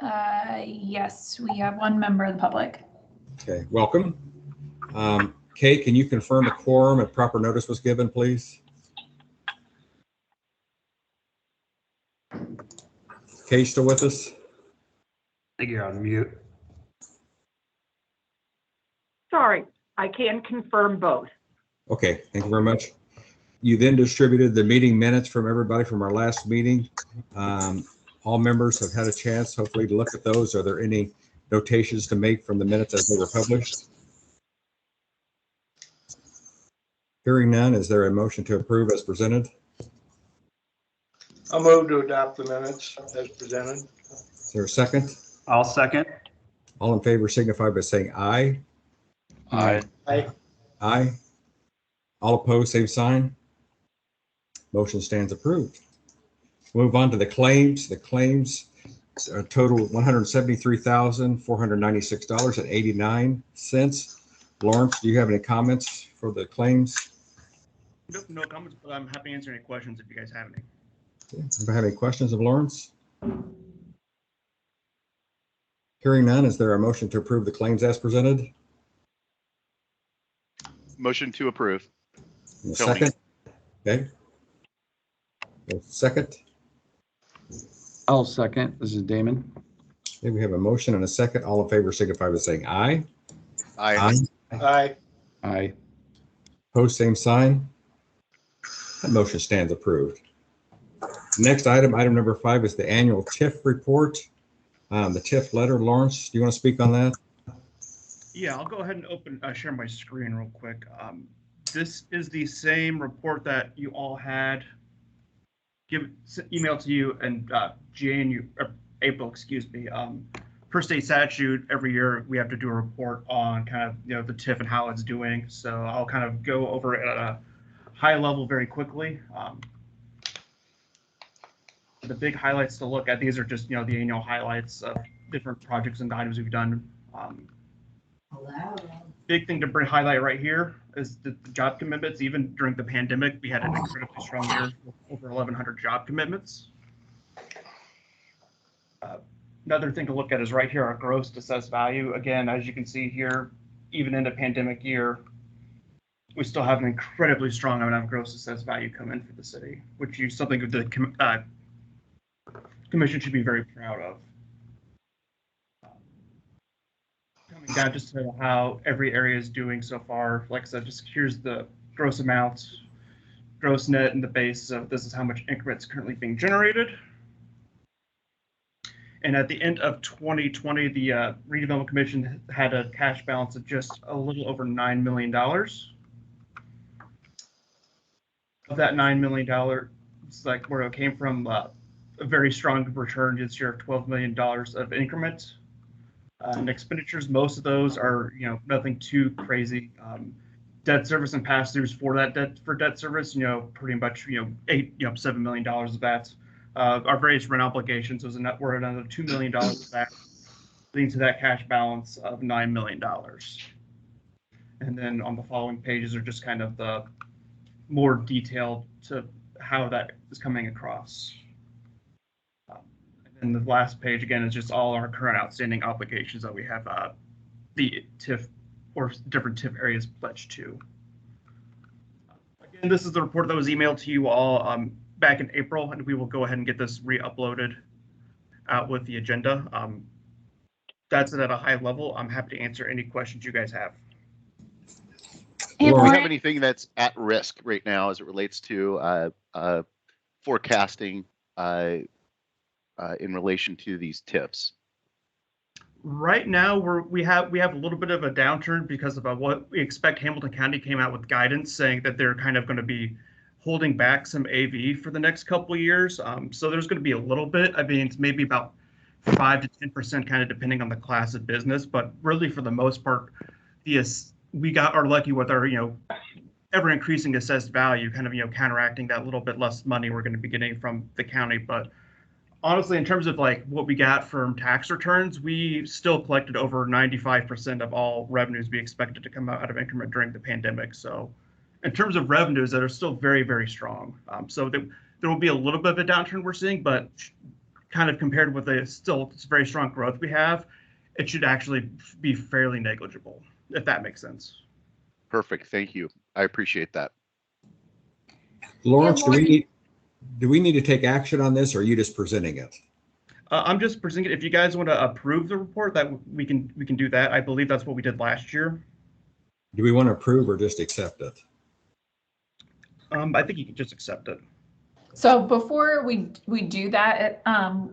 Yes, we have one member of the public. Okay, welcome. Kay, can you confirm a quorum and proper notice was given, please? Kay, still with us? I think you're on mute. Sorry, I can confirm both. Okay, thank you very much. You then distributed the meeting minutes from everybody from our last meeting. All members have had a chance, hopefully, to look at those. Are there any notations to make from the minutes as they were published? Hearing none, is there a motion to approve as presented? I'll move to adopt the minutes as presented. Is there a second? I'll second. All in favor signify by saying aye. Aye. Aye. Aye. All opposed, same sign. Motion stands approved. Move on to the claims. The claims total $173,496.89. Lawrence, do you have any comments for the claims? Nope, no comments, but I'm happy to answer any questions if you guys have any. Anybody have any questions of Lawrence? Hearing none, is there a motion to approve the claims as presented? Motion to approve. And a Tony. second? Okay. A second? I'll second. This is Damon. Okay, we have a motion and a second. All in favor signify by saying aye. Aye. Aye. Aye. Opposed, same sign. That motion stands approved. Next item number 5 is the annual TIF report. The TIF letter. Lawrence, do you want to speak on that? Yeah, I'll go ahead and share my screen real quick. This is the same report that you all had emailed to you in April, excuse me. Per state statute, every year we have to do a report on kind of the TIF and how it's doing. So I'll kind of go over it at a high level very quickly. The big highlights to look at, these are just the annual highlights of different projects and items we've done. Big thing to highlight right here is the job commitments. Even during the pandemic, we had an incredibly strong year with over 1,100 job commitments. Another thing to look at is right here, our gross assessed value. Again, as you can see here, even in a pandemic year, we still have an incredibly strong amount of gross assessed value come in for the city, which is something that the commission should be very proud of. Coming down just to how every area is doing so far. Like I said, just here's the gross amounts, gross net, and the base. So this is how much increments currently being generated. And at the end of 2020, the Redevelopment Commission had a cash balance of just a little over $9 million. Of that $9 million, it's like where it came from, a very strong return this year of $12 million of increment. And expenditures, most of those are nothing too crazy. Debt service and pass-throughs for debt service, pretty much $7 million of that. Our various rent obligations was we're at another $2 million of that, leading to that cash balance of $9 million. And then on the following pages are just kind of the more detailed to how that is coming across. And the last page again is just all our current outstanding obligations that we have the TIF or different TIF areas pledged to. Again, this is the report that was emailed to you all back in April, and we will go ahead and get this re-uploaded out with the agenda. That's it at a high level. I'm happy to answer any questions you guys have. Do we have anything that's at risk right now as it relates to forecasting in relation to these TIFs? Right now, we have a little bit of a downturn because of what we expect. Hamilton County came out with guidance saying that they're kind of going to be holding back some AV for the next couple of years. So there's going to be a little bit. I mean, it's maybe about 5 to 10%, kind of depending on the class of business. But really, for the most part, we are lucky with our ever increasing assessed value, kind of counteracting that little bit less money we're going to be getting from the county. But honestly, in terms of like what we got from tax returns, we still collected over 95% of all revenues we expected to come out of increment during the pandemic. So in terms of revenues, that are still very, very strong. So there will be a little bit of a downturn we're seeing, but kind of compared with the still very strong growth we have, it should actually be fairly negligible, if that makes sense. Perfect. Thank you. I appreciate that. Lawrence, Lauren- do we need to take action on this, or are you just presenting it? I'm just presenting it. If you guys want to approve the report, that we can do that. I believe that's what we did last year. Do we want to approve or just accept it? I think you can just accept it. So before we do that,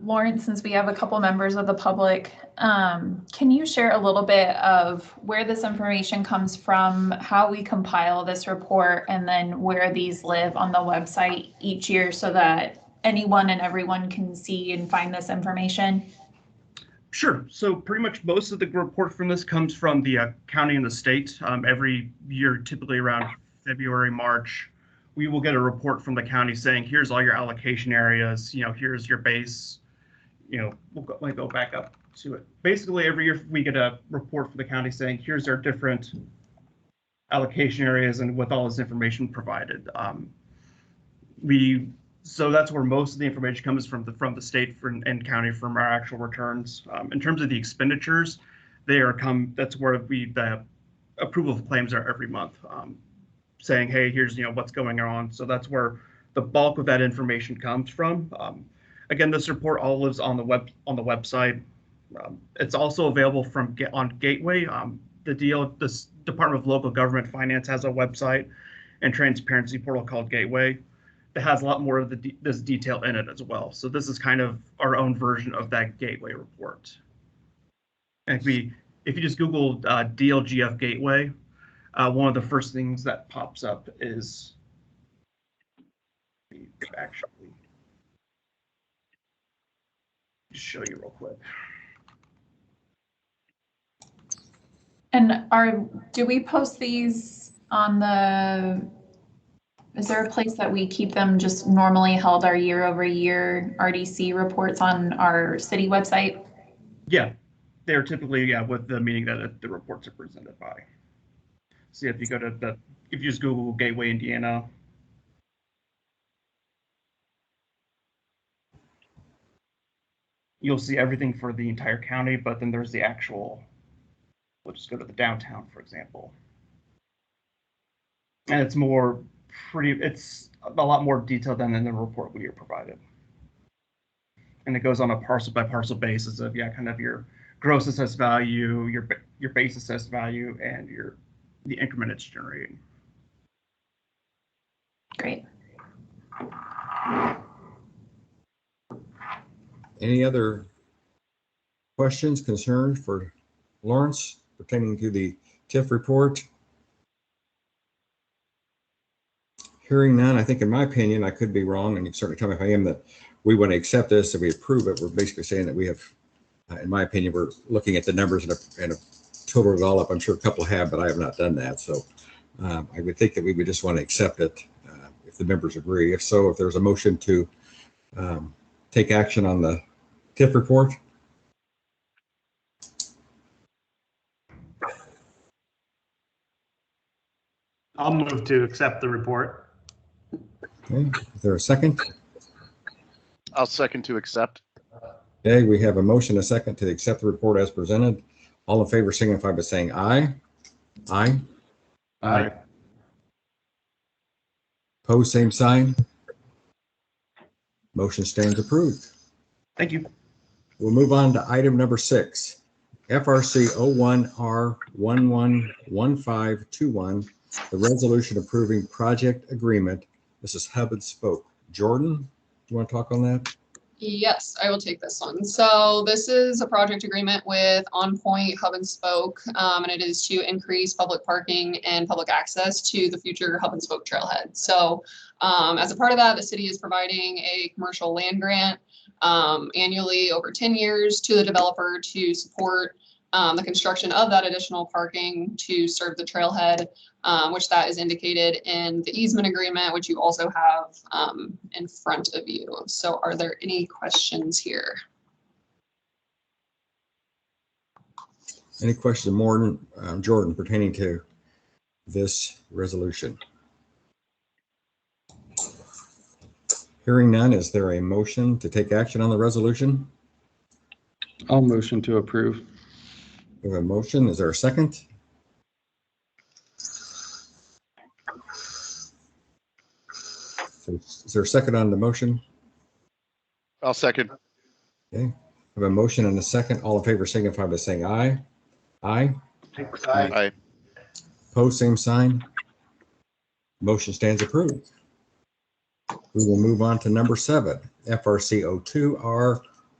Lawrence, since we have a couple members of the public, can you share a little bit of where this information comes from, how we compile this report, and then where these live on the website each year so that anyone and everyone can see and find this information? Sure. So pretty much most of the report from this comes from the county and the state. Every year, typically around February, March, we will get a report from the county saying, here's all your allocation areas, here's your base, let me go back up to it. Basically, every year we get a report from the county saying, here's our different allocation areas and with all this information provided. So that's where most of the information comes from the state and county from our actual returns. In terms of the expenditures, that's where the approval of claims are every month, saying, hey, here's what's going on. So that's where the bulk of that information comes from. Again, this report all lives on the website. It's also available on Gateway. This Department of Local Government Finance has a website and transparency portal called Gateway that has a lot more of this detail in it as well. So this is kind of our own version of that Gateway report. And if you just Google DLGF Gateway, one of the first things that pops up is actually show you real quick. And do we post these on is there a place that we keep them just normally held our year-over-year RDC reports on our city website? Yeah, they're typically, with the meaning that the reports are presented by. See, if you go to if you just Google Gateway, Indiana, you'll see everything for the entire county, but then there's the actual, we'll just go to the downtown, for example. And it's it's a lot more detailed than in the report we are provided. And it goes on a parcel by parcel basis of, kind of your gross assessed value, your base assessed value, and the increment it's generating. Great. Any other questions, concerns for Lawrence pertaining to the TIF report? Hearing none, I think in my opinion, I could be wrong, and you can certainly tell me if I am, that we want to accept this, if we approve it, we're basically saying that we have, in my opinion, we're looking at the numbers and a total it all up. I'm sure a couple have, but I have not done that. So I would think that we would just want to accept it if the members agree. If so, if there's a motion to take action on the TIF report. I'll move to accept the report. Okay, is there a second? I'll second to accept. Okay, we have a motion, a second to accept the report as presented. All in favor signify by saying aye. Aye. Aye. Pose same sign. Motion stands approved. Thank you. We'll move on to item number 6, FRC 01R111521, the resolution approving project agreement. This is Hub and Spoke. Jordan, do you want to talk on that? Yes, I will take this one. So this is a project agreement with On Point Hub and Spoke, and it is to increase public parking and public access to the future Hub and Spoke trailhead. So as a part of that, the city is providing a commercial land grant annually over 10 years to the developer to support the construction of that additional parking to serve the trailhead, which that is indicated in the easement agreement, which you also have in front of you. So are there any questions here? Any questions, Jordan, pertaining to this resolution? Hearing none, is there a motion to take action on the resolution? I'll motion to approve. We have a motion. Is there a second? So is there a second on the motion? I'll second. Okay. We have a motion and a second. All in favor signify by saying aye. Aye. Aye. Aye. Opposed, same sign. Motion stands approved. We will move on to number 7, FRC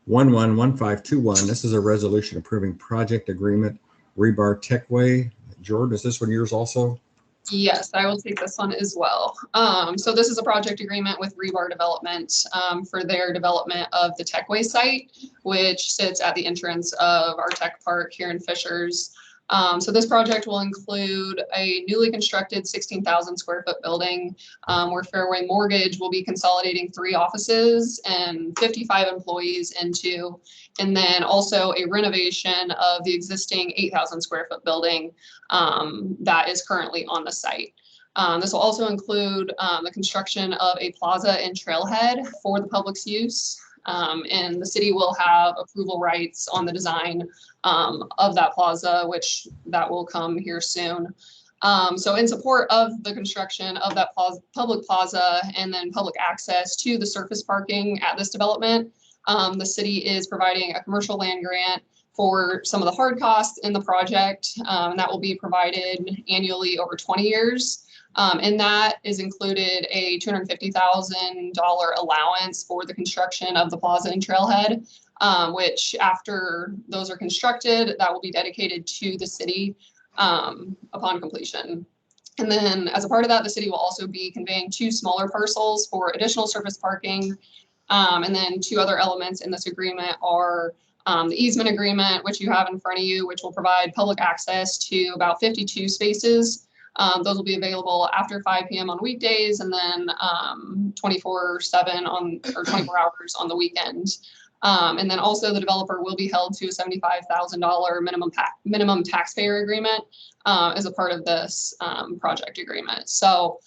02R111521. This is a resolution approving project agreement, Rebar Techway. Jordan, is this one yours also? Yes, I will take this one as well. So this is a project agreement with Rebar Development for their development of the Techway site, which sits at the entrance of our tech park here in Fishers. So this project will include a newly constructed 16,000 square foot building where Fairway Mortgage will be consolidating 3 offices and 55 employees into, and then also a renovation of the existing 8,000 square foot building that is currently on the site. This will also include the construction of a plaza and trailhead for the public's use. And the city will have approval rights on the design of that plaza, which that will come here soon. So in support of the construction of that public plaza and then public access to the surface parking at this development, the city is providing a commercial land grant for some of the hard costs in the project, and that will be provided annually over 20 years. And that is included a $250,000 allowance for the construction of the plaza and trailhead, which after those are constructed, that will be dedicated to the city upon completion. And then as a part of that, the city will also be conveying 2 smaller parcels for additional surface parking. And then 2 other elements in this agreement are the easement agreement, which you have in front of you, which will provide public access to about 52 spaces. Those will be available after 5 p.m. on weekdays and then 24/7 on, or 24 hours on the weekend. And then also the developer will be held to a $75,000 minimum taxpayer agreement as a part of this project agreement. So,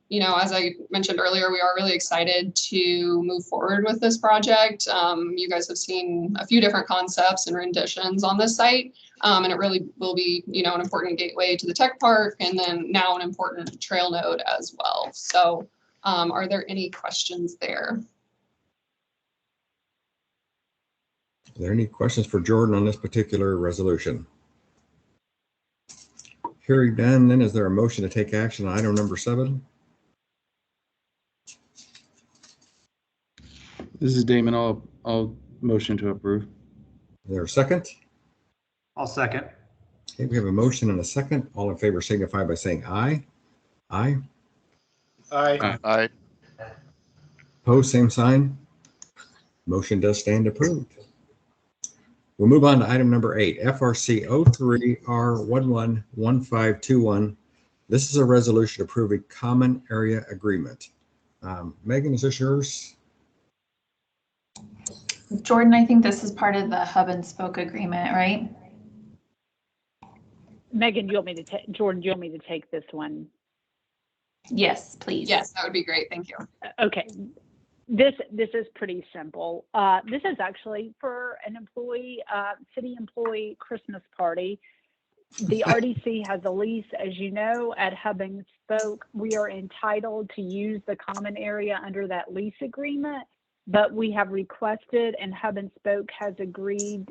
you know, as I mentioned earlier, we are really excited to move forward with this project. You guys have seen a few different concepts and renditions on this site, and it really will be, you know, an important gateway to the tech park and then now an important trail node as well. So are there any questions there? Are there any questions for Jordan on this particular resolution? Hearing none, then is there a motion to take action on item number 7? This is Damon. I'll motion to approve. Is there a second? I'll second. Okay, we have a motion and a second. All in favor signify by saying aye. Aye. Aye. Aye. Opposed, same sign. Motion does stand approved. We'll move on to item number 8, FRC 03R111521. This is a resolution approving common area agreement. Megan, is this yours? Jordan, I think this is part of the hub and spoke agreement, right? Megan, do you want me to take, Jordan, do you want me to take this one? Yes, please. Yes, that would be great. Thank you. Okay. This is pretty simple. This is actually for an employee, city employee Christmas party. The RDC has a lease, as you know, at Hub and Spoke. We are entitled to use the common area under that lease agreement, but we have requested and Hub and Spoke has agreed,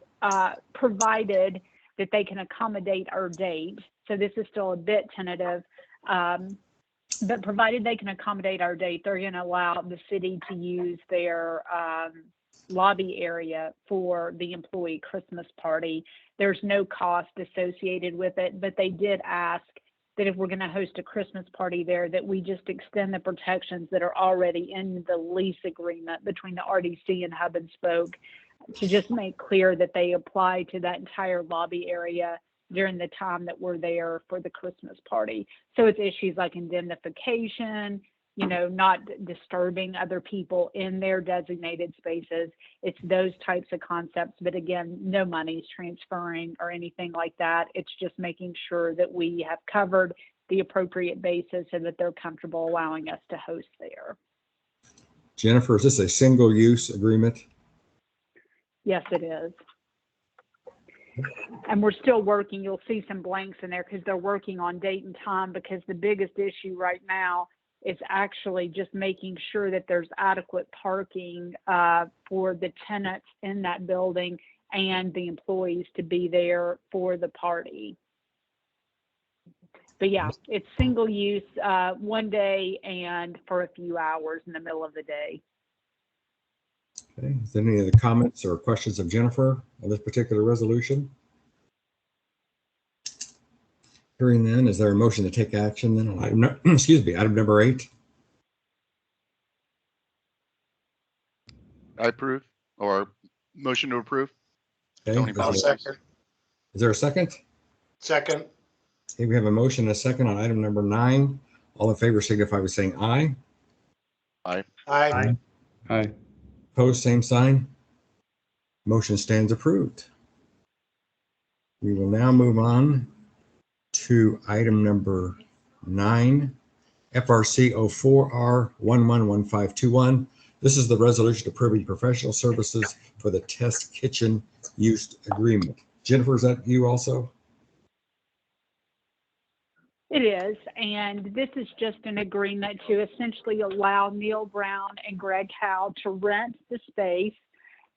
provided that they can accommodate our date. So this is still a bit tentative. But provided they can accommodate our date, they're going to allow the city to use their lobby area for the employee Christmas party. There's no cost associated with it, but they did ask that if we're going to host a Christmas party there, that we just extend the protections that are already in the lease agreement between the RDC and Hub and Spoke to just make clear that they apply to that entire lobby area during the time that we're there for the Christmas party. So it's issues like indemnification, you know, not disturbing other people in their designated spaces. It's those types of concepts. But again, no money's transferring or anything like that. It's just making sure that we have covered the appropriate basis and that they're comfortable allowing us to host there. Jennifer, is this a single-use agreement? Yes, it is. And we're still working. You'll see some blanks in there because they're working on date and time, because the biggest issue right now is actually just making sure that there's adequate parking for the tenants in that building and the employees to be there for the party. But yeah, it's single use, one day and for a few hours in the middle of the day. Okay. Is there any other comments or questions of Jennifer on this particular resolution? Hearing none, is there a motion to take action then on item, excuse me, item number 8? I approve, or motion to approve. Okay. Tony I'll Bowles. second. Is there a second? Second. Okay, we have a motion and a second on item number 9. All in favor signify by saying aye. Aye. Aye. Opposed, same sign. Motion stands approved. We will now move on to item number 9, FRC 04R111521. This is the resolution approving professional services for the test kitchen use agreement. Jennifer, is that you also? It is, and this is just an agreement to essentially allow Neil Brown and Greg Howe to rent the space.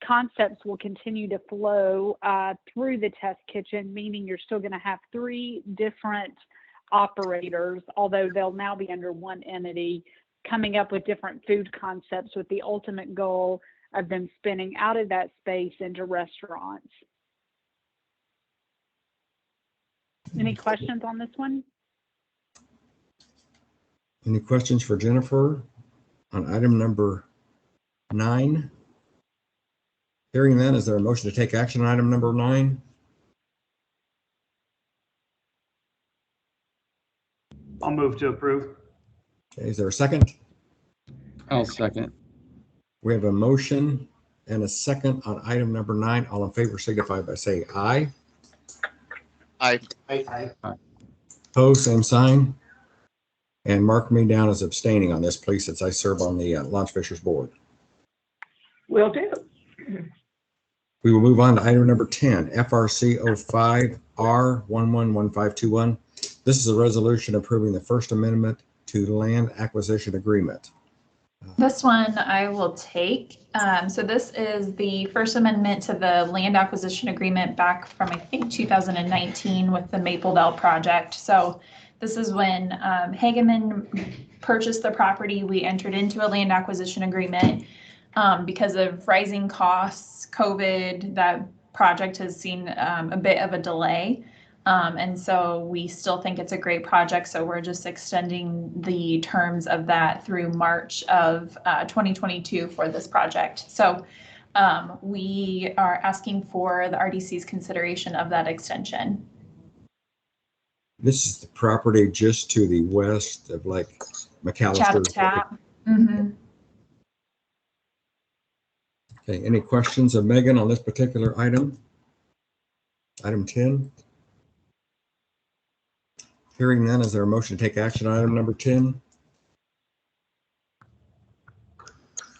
Concepts will continue to flow through the test kitchen, meaning you're still going to have 3 different operators, although they'll now be under one entity, coming up with different food concepts with the ultimate goal of them spinning out of that space into restaurants. Any questions on this one? Any questions for Jennifer on item number 9? Hearing then, is there a motion to take action on item number 9? I'll move to approve. Okay, is there a second? I'll second. We have a motion and a second on item number 9. All in favor signify by saying aye. Aye. Aye. Opposed, same sign. And mark me down as abstaining on this, please, since I serve on the Launch Fishers Board. Will do. We will move on to item number 10, FRC 05R111521. This is a resolution approving the First Amendment to Land Acquisition Agreement. This one I will take. So this is the First Amendment to the Land Acquisition Agreement back from, I think, 2019 with the Maple Dell project. So this is when Hageman purchased the property. We entered into a land acquisition agreement. Because of rising costs, COVID, that project has seen a bit of a delay. And so we still think it's a great project. So we're just extending the terms of that through March of 2022 for this project. So we are asking for the RDC's consideration of that extension. This is the property just to the west of like McAllister. Tap. Mm-hmm. Okay, any questions of Megan on this particular item? Item 10. Hearing none, is there a motion to take action on item number 10?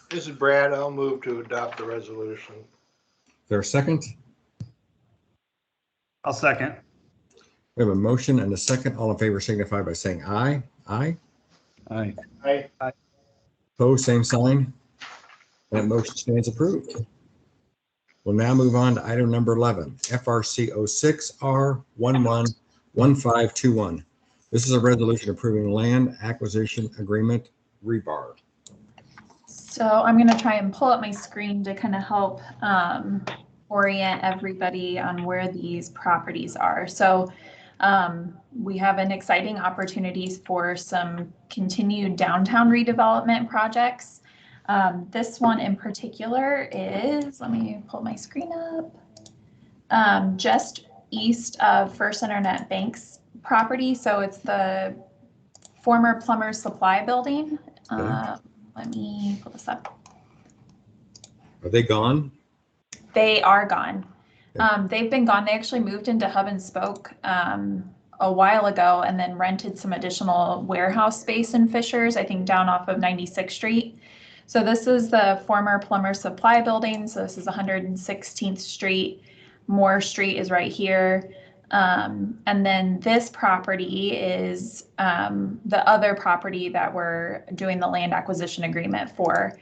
This is Brad. I'll move to adopt the resolution. Is there a second? I'll second. We have a motion and a second. All in favor signify by saying aye. Aye. Aye. Aye. Opposed, same sign. That motion stands approved. We'll now move on to item number 11, FRC 06R111521. This is a resolution approving land acquisition agreement rebar. So I'm going to try and pull up my screen to kind of help orient everybody on where these properties are. So we have an exciting opportunities for some continued downtown redevelopment projects. This one in particular is, let me pull my screen up, just east of First Internet Bank's property. So it's the former Plumber's Supply building. Let me pull this up. Are they gone? They are gone. They've been gone. They actually moved into Hub and Spoke a while ago and then rented some additional warehouse space in Fishers, I think down off of 96th Street. So this is the former Plumber Supply Building. So this is 116th Street. Moore Street is right here. And then this property is the other property that we're doing the land acquisition agreement for.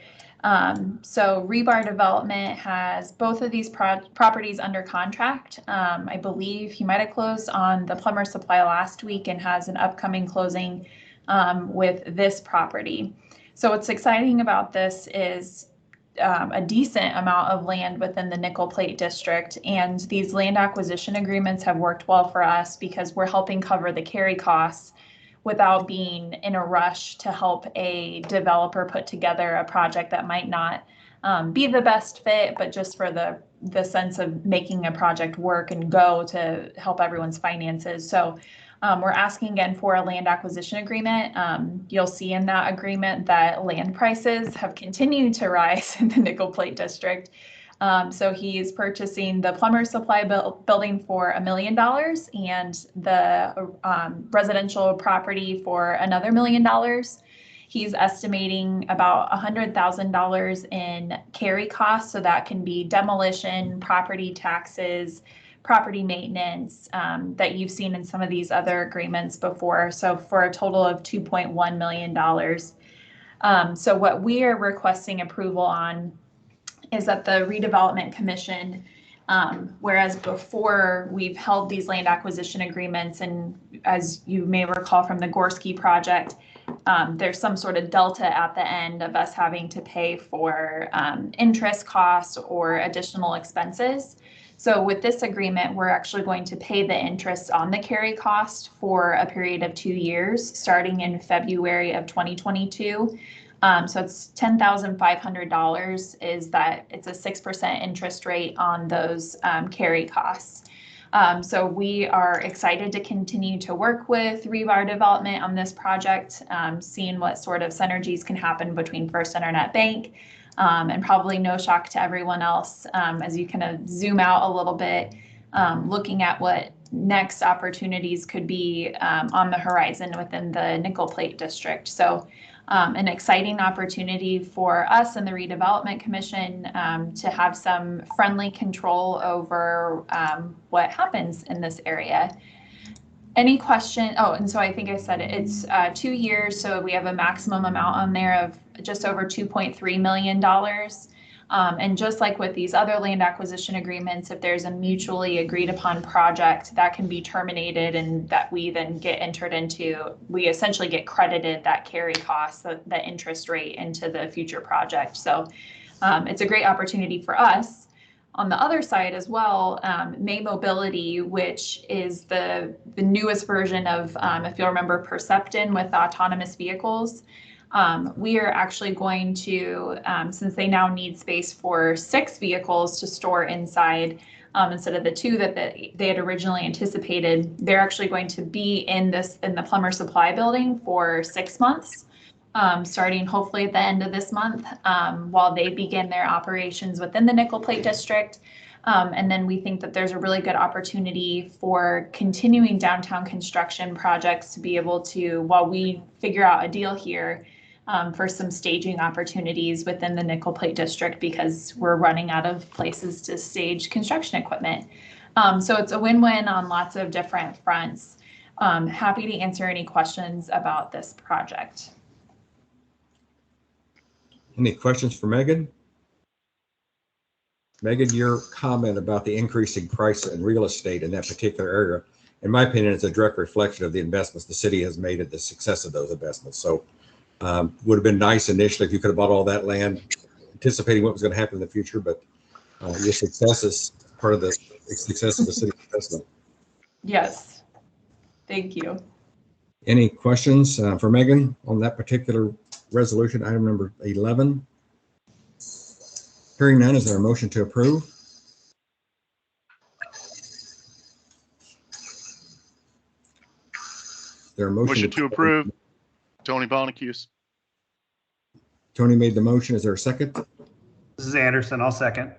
So Rebar Development has both of these properties under contract. I believe he might have closed on the Plumber Supply last week and has an upcoming closing with this property. So what's exciting about this is a decent amount of land within the Nickel Plate District, and these land acquisition agreements have worked well for us because we're helping cover the carry costs without being in a rush to help a developer put together a project that might not be the best fit, but just for the sense of making a project work and go to help everyone's finances. So we're asking again for a land acquisition agreement. You'll see in that agreement that land prices have continued to rise in the Nickel Plate District. So he's purchasing the Plumber Supply building for $1 million and the residential property for another $1 million. He's estimating about $100,000 in carry costs. So that can be demolition, property taxes, property maintenance that you've seen in some of these other agreements before. So for a total of $2.1 million. So what we are requesting approval on is that the Redevelopment Commission, whereas before we've held these land acquisition agreements, and as you may recall from the Gorski project, there's some sort of delta at the end of us having to pay for interest costs or additional expenses. So with this agreement, we're actually going to pay the interest on the carry cost for a period of 2 years, starting in February of 2022. So it's $10,500 is that it's a 6% interest rate on those carry costs. So we are excited to continue to work with Rebar Development on this project, seeing what sort of synergies can happen between First Internet Bank, and probably no shock to everyone else as you kind of zoom out a little bit, looking at what next opportunities could be on the horizon within the Nickel Plate District. So an exciting opportunity for us and the Redevelopment Commission to have some friendly control over what happens in this area. Any question? Oh, and so I think I said it, it's 2 years. So we have a maximum amount on there of just over $2.3 million. And just like with these other land acquisition agreements, if there's a mutually agreed upon project that can be terminated and that we then get entered into, we essentially get credited that carry cost, the interest rate into the future project. So it's a great opportunity for us. On the other side as well, May Mobility, which is the newest version of, if you'll remember, Perceptin with autonomous vehicles. We are actually going to, since they now need space for 6 vehicles to store inside, instead of the 2 that they had originally anticipated, they're actually going to be in the Plumber Supply building for 6 months, starting hopefully at the end of this month, while they begin their operations within the Nickel Plate District. And then we think that there's a really good opportunity for continuing downtown construction projects to be able to, while we figure out a deal here, for some staging opportunities within the Nickel Plate District, because we're running out of places to stage construction equipment. So it's a win-win on lots of different fronts. Happy to answer any questions about this project. Any questions for Megan? Megan, your comment about the increasing price in real estate in that particular area, in my opinion, is a direct reflection of the investments the city has made and the success of those investments. So would have been nice initially if you could have bought all that land, anticipating what was going to happen in the future, but your success is part of the success of the city investment. Yes, thank you. Any questions for Megan on that particular resolution, item number 11? Hearing none, is there a motion to approve? Is there a Motion to approve. Tony Bonacuse. Tony made the motion. Is there a second? This is Anderson. I'll second.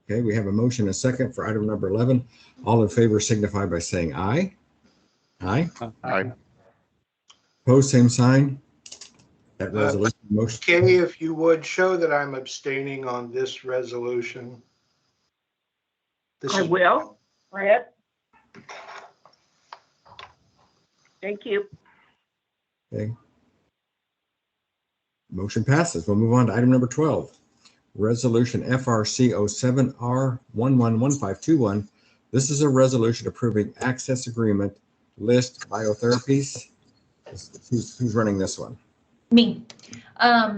Okay, we have a motion and a second for item number 11. All in favor signify by saying aye. Aye. Aye. Opposed, same sign. that resolution motion. Kay, if you would, show that I'm abstaining on this resolution. I will. Brad? Thank you. Okay. Motion passes. We'll move on to item number 12. Resolution FRC 07R111521. This is a resolution approving access agreement list biotherapies. Who's running this one? Me.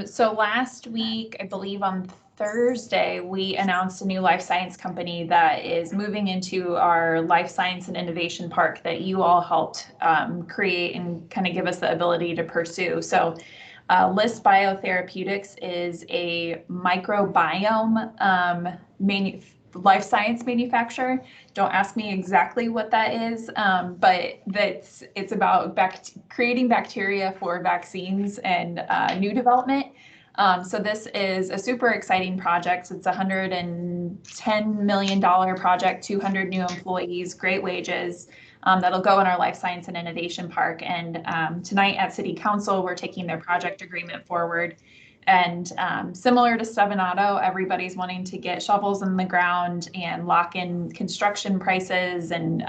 So last week, I believe on Thursday, we announced a new life science company that is moving into our life science and innovation park that you all helped create and kind of give us the ability to pursue. So List Biotherapeutics is a microbiome life science manufacturer. Don't ask me exactly what that is, but it's about creating bacteria for vaccines and new development. So this is a super exciting project. It's a $110 million project, 200 new employees, great wages. That'll go in our life science and innovation park. And tonight at City Council, we're taking their project agreement forward. And similar to Stevanato, everybody's wanting to get shovels in the ground and lock in construction prices and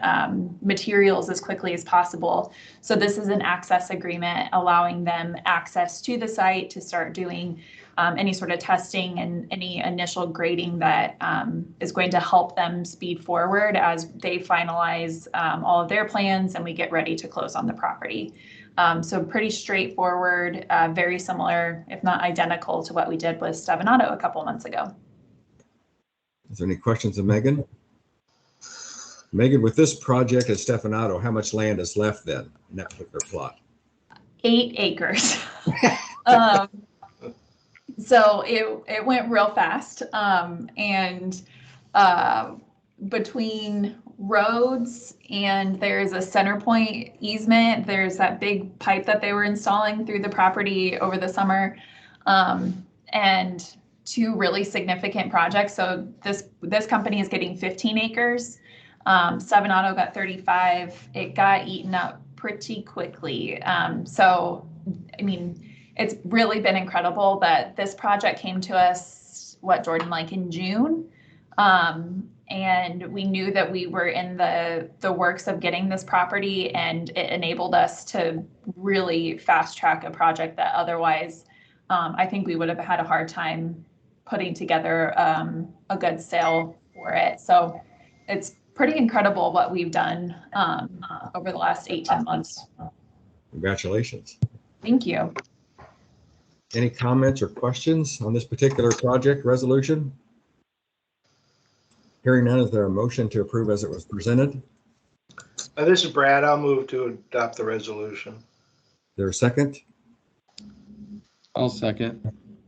materials as quickly as possible. So this is an access agreement allowing them access to the site to start doing any sort of testing and any initial grading that is going to help them speed forward as they finalize all of their plans and we get ready to close on the property. So pretty straightforward, very similar, if not identical to what we did with Stevanato a couple months ago. Is there any questions of Megan? Megan, with this project at Stevanato, how much land is left then in that particular plot? 8 acres. So it went real fast. And between roads and there's a center point easement, there's that big pipe that they were installing through the property over the summer, and 2 really significant projects. So this company is getting 15 acres. Stevanato got 35. It got eaten up pretty quickly. So, I mean, it's really been incredible that this project came to us, Jordan, like in June. And we knew that we were in the works of getting this property, and it enabled us to really fast track a project that otherwise I think we would have had a hard time putting together a good sale for it. So it's pretty incredible what we've done over the last 18 months. Congratulations. Thank you. Any comments or questions on this particular project resolution? Hearing none, is there a motion to approve as it was presented? This is Brad. I'll move to adopt the resolution. Is there a second? I'll second.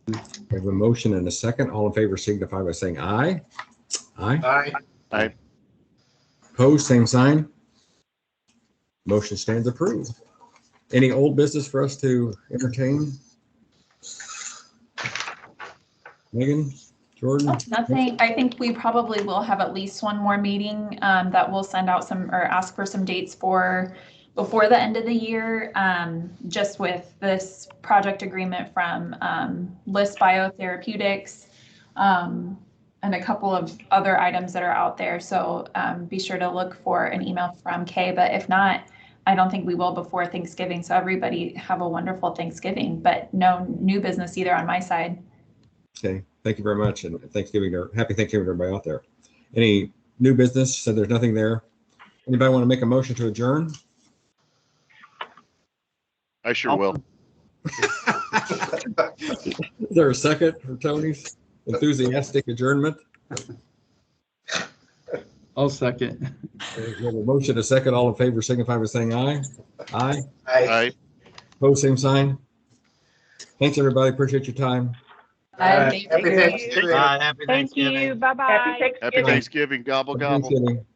We have a motion and a second. All in favor signify by saying aye. Aye. Aye. Aye. Opposed, same sign. Motion stands approved. Any old business for us to entertain? Megan, Jordan? Nothing. I think we probably will have at least one more meeting that we'll send out some or ask for some dates for before the end of the year, just with this project agreement from List Biotherapeutics and a couple of other items that are out there. So be sure to look for an email from Kay, but if not, I don't think we will before Thanksgiving. So everybody have a wonderful Thanksgiving, but no new business either on my side. Okay, thank you very much, and Thanksgiving, or happy Thanksgiving to everybody out there. Any new business? So there's nothing there. Anybody want to make a motion to adjourn? I sure will. Is there a second for Tony's enthusiastic adjournment? I'll second. Okay, we have a motion, a second. All in favor signify by saying aye. Aye. Aye. Opposed, same sign. Thanks, everybody. Appreciate your time. Happy Thanksgiving. Happy Thank Thanksgiving. you. Bye-bye. Happy Happy Thanksgiving. Gobble, Happy gobble. Thanksgiving.